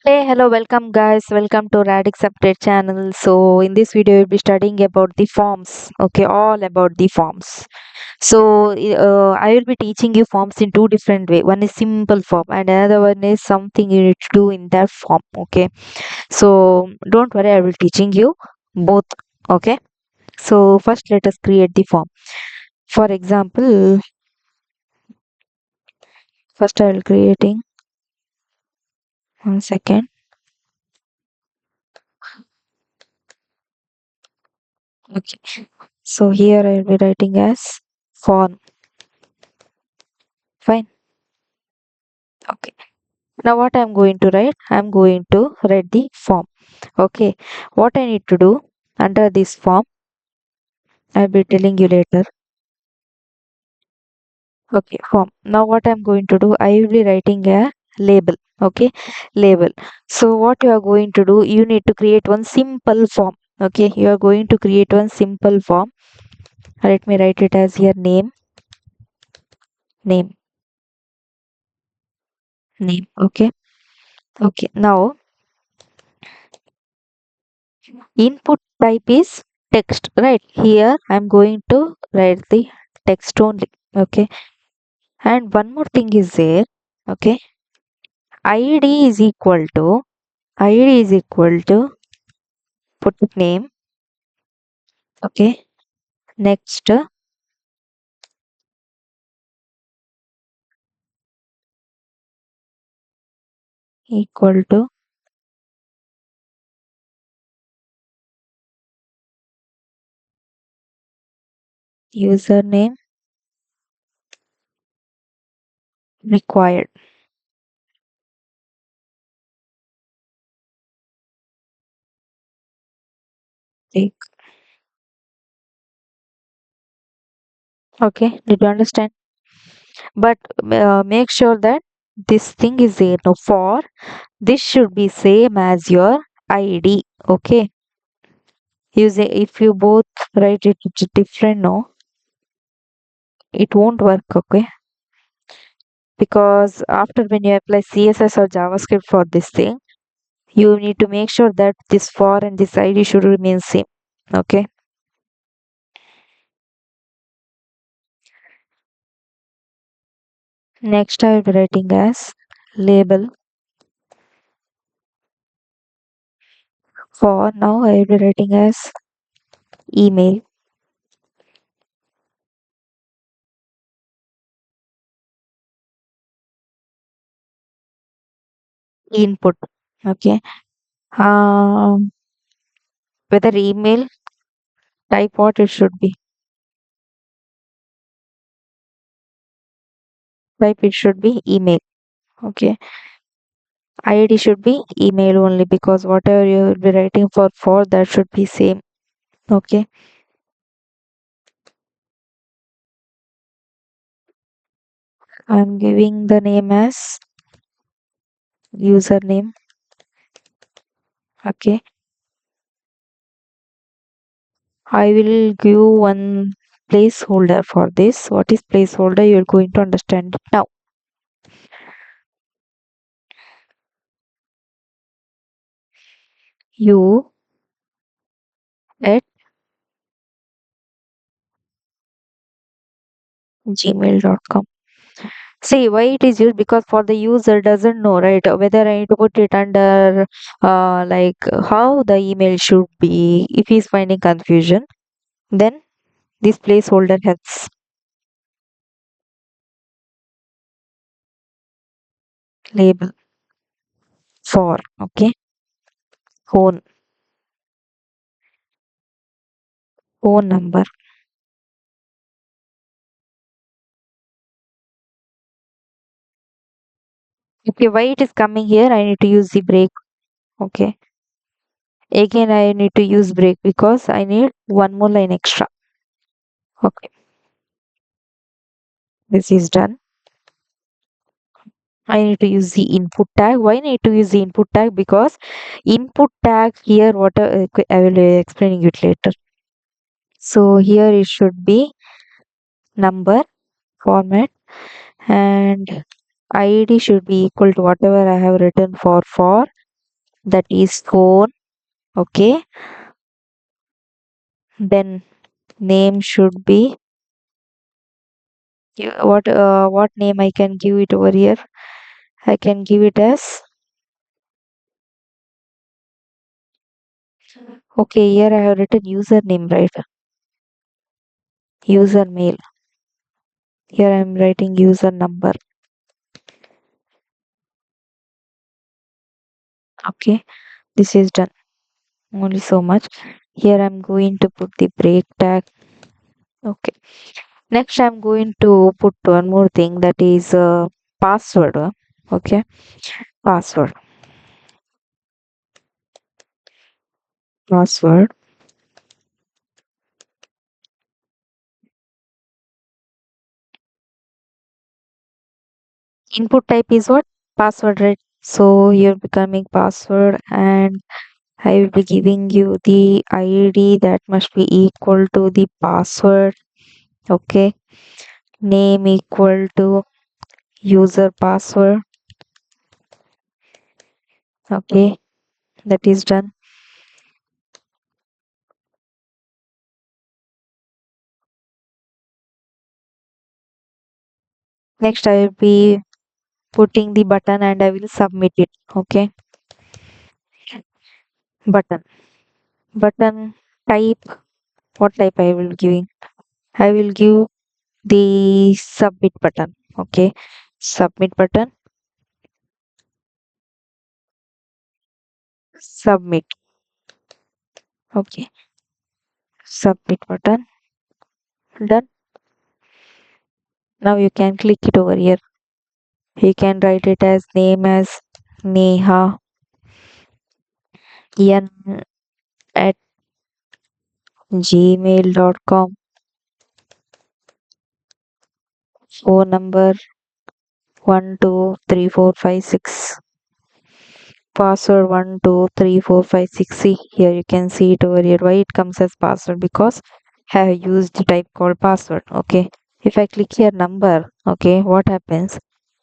Hey, hello, welcome guys. Welcome to Radix Update channel. So, in this video, we'll be studying about the forms. Okay, all about the forms. So, I will be teaching you forms in two different way. One is simple form, and another one is something you need to do in that form. Okay, so don't worry, I will teaching you both. Okay, so first let us create the form. For example, first I will creating 1 second. Okay, so here I will be writing as form. Fine. Okay. Now what I'm going to write? I'm going to write the form. Okay. What I need to do under this form, I'll be telling you later. Okay, form. Now what I'm going to do, I will be writing a label. Okay, label. So what you are going to do, you need to create one simple form. Okay, you are going to create one simple form. Let me write it as here name, name, name. Okay. Okay. Now input type is text. Right here, I'm going to write the text only. Okay, and one more thing is there. Okay, id is equal to id is equal to put name. Okay, next equal to username required. Take. Okay, did you understand? But make sure that this thing is there. No, for this should be same as your id. Okay, use it. If you both write it different, no, it won't work. Okay, because after when you apply css or javascript for this thing, you need to make sure that this for and this id should remain same. Okay, next I will be writing as label. For now I will be writing as email. Input. Okay, um whether email type, what it should be, type it should be email. Okay, id should be email only, because whatever you will be writing for that should be same. Okay, I'm giving the name as username. Okay, I will give one placeholder for this. What is placeholder? You're going to understand it now. You at gmail.com. See why it is used, because for the user doesn't know, right, whether I need to put it under like how the email should be. If he's finding confusion, then this placeholder helps. Label for. Okay, phone, phone number. Okay, why it is coming here? I need to use the break. Okay, again I need to use break because I need one more line extra. Okay, this is done. I need to use the input tag. Why need to use the input tag? Because input tag here, what I will be explaining it later. So here it should be number format, and id should be equal to whatever I have written for. that is phone. Okay, then name should be what name I can give it over here. I can give it as, okay, here I have written username, right? User mail. Here I am writing user number. Okay, this is done. Only so much. Here I'm going to put the break tag. Okay. Next I'm going to put one more thing, that is password. Okay, password. Password. Input type is what? Password, right? So you're becoming password, and I will be giving you the ID that must be equal to the password. Okay. Name equal to user password. Okay, that is done. Next I will be putting the button and I will submit it. Okay, button. Button type. What type I will giving? I will give the submit button. Okay, submit button. Submit. Okay, submit button. Done. Now you can click it over here. You can write it as name as Neha N at gmail.com. Phone number 123456. Password 123456. See here, you can see it over here. Why it comes as password? Because I have used the type called password. Okay, if I click here number, okay, what happens?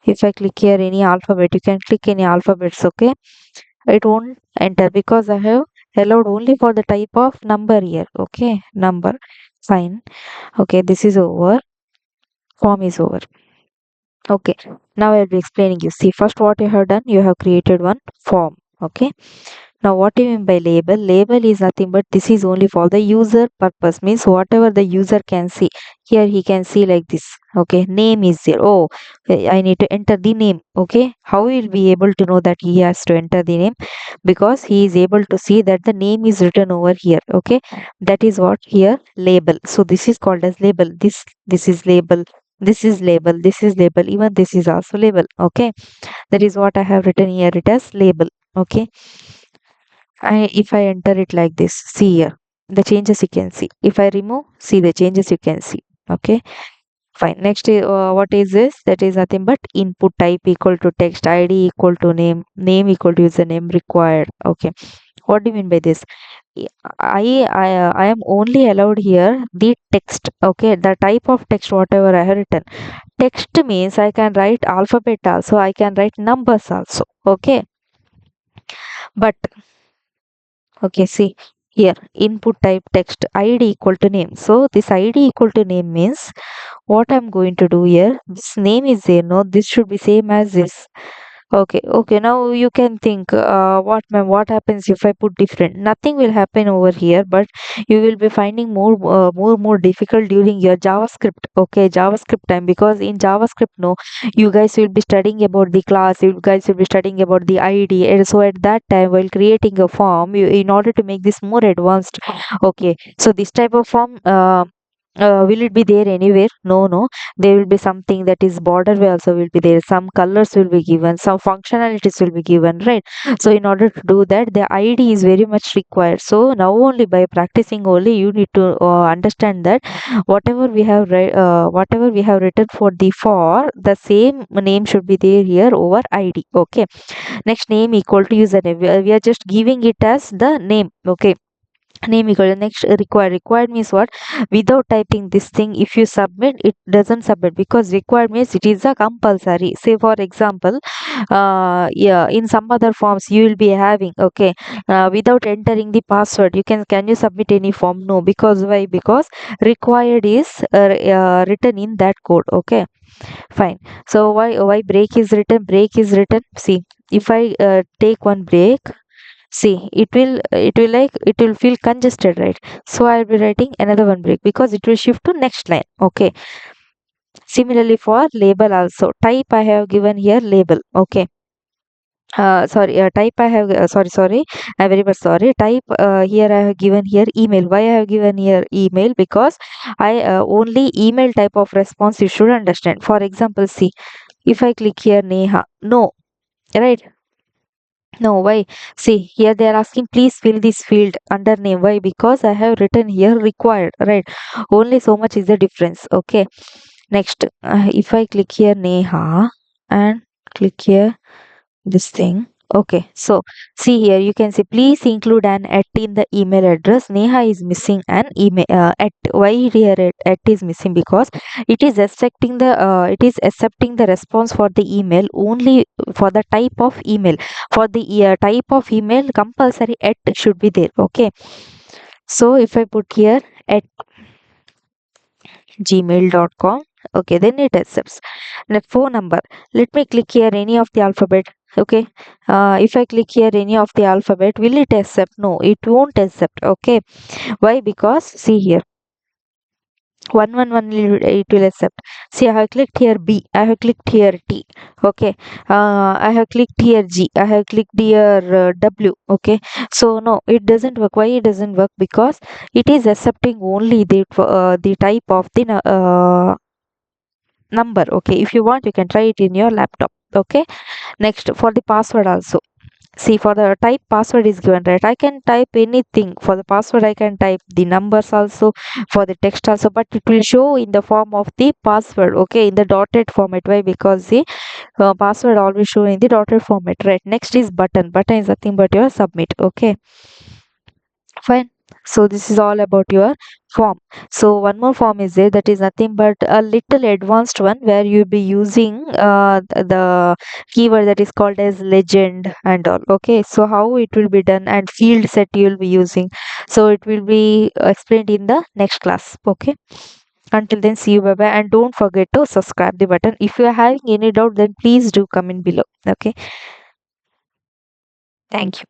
If I click here any alphabet, you can click any alphabets. Okay, it won't enter because I have allowed only for the type of number here. Okay, number. Fine. Okay, this is over. Form is over. Okay, now I'll be explaining you. See, first what you have done, you have created one form. Okay, now what do you mean by label? Label is nothing but this is only for the user purpose, means whatever the user can see. Here he can see like this. Okay, name is there. Oh, I need to enter the name. Okay, how he will be able to know that he has to enter the name? Because he is able to see that the name is written over here. Okay, that is what here label. So this is called as label. This is label. This is label. This is label. Even this is also label. Okay, that is what I have written here. It as label. Okay, if I enter it like this, see here the changes you can see. If I remove, see the changes you can see. Okay, fine. Next, what is this? That is nothing but input type equal to text, ID equal to name, name equal to username required. Okay, what do you mean by this? I am only allowed here the text. Okay, the type of text whatever I have written. Text means I can write alphabet also, I can write numbers also. Okay, but okay, see here input type text, ID equal to name. So this ID equal to name means what I'm going to do here, this name is there, no, this should be same as this. Okay, okay. Now you can think, what ma'am, what happens if I put different? Nothing will happen over here, but you will be finding more difficult during your JavaScript. Okay, JavaScript time, because in JavaScript, no, you guys will be studying about the class. You guys will be studying about the ID, and so at that time, while creating a form, you, in order to make this more advanced, okay. So this type of form. Will it be there anywhere? No, no, there will be something that is border way also will be there, some colors will be given, some functionalities will be given, right? So in order to do that, the ID is very much required. So now only by practicing only you need to understand that whatever we have written for the for, the same name should be there here over ID. Okay, next, name equal to username. We are just giving it as the name. Okay, name equal to next required means what? Without typing this thing, if you submit, it doesn't submit, because required means it is a compulsory. Say for example, yeah, in some other forms you will be having, okay, without entering the password, can you submit any form? No, because why? Because required is written in that code. Okay, fine. So why break is written? Break is written, see, if I take one break, see, it will feel congested, right? So I'll be writing another one break, because it will shift to next line. Okay. Similarly for label also, type I have given here label. Okay. Sorry, type I have, sorry, I'm very much sorry. Type here I have given here email. Why I have given here email? Because I only email type of response you should understand. For example, see, if I click here Neha, no, right? No, why? See, here they are asking, please fill this field under name. Why? Because I have written here required, right? Only so much is the difference. Okay. Next, if I click here Neha and click here this thing. Okay, so see here, you can say please include an at in the email address. Neha is missing an email at. Why here at is missing? Because it is accepting the response for the email only for the type of email. For the type of email, compulsory at should be there. Okay, so if I put here at gmail.com, okay, then it accepts. The phone number, let me click here any of the alphabet. Okay, if I click here any of the alphabet, will it accept? No, it won't accept. Okay, why? Because see here, 111 it will accept. See, I have clicked here B, I have clicked here T. Okay, I have clicked here G, I have clicked here W. Okay, so no, it doesn't work. Why it doesn't work? Because it is accepting only the type of the number. Okay, if you want, you can try it in your laptop. Okay, next for the password also, see, for the type password is given, right? I can type anything for the password. I can type the numbers also, for the text also, but it will show in the form of the password. Okay, in the dotted format. Why? Because the password always show in the dotted format, right? Next is button is nothing but your submit. Okay, fine. So this is all about your form. So one more form is there, that is nothing but a little advanced one, where you'll be using the keyword that is called as legend and all. Okay, so how it will be done, and field set you'll be using. So it will be explained in the next class. Okay. Until then, see you, bye bye, and don't forget to subscribe the button. If you are having any doubt, then please do comment below. Okay. Thank you.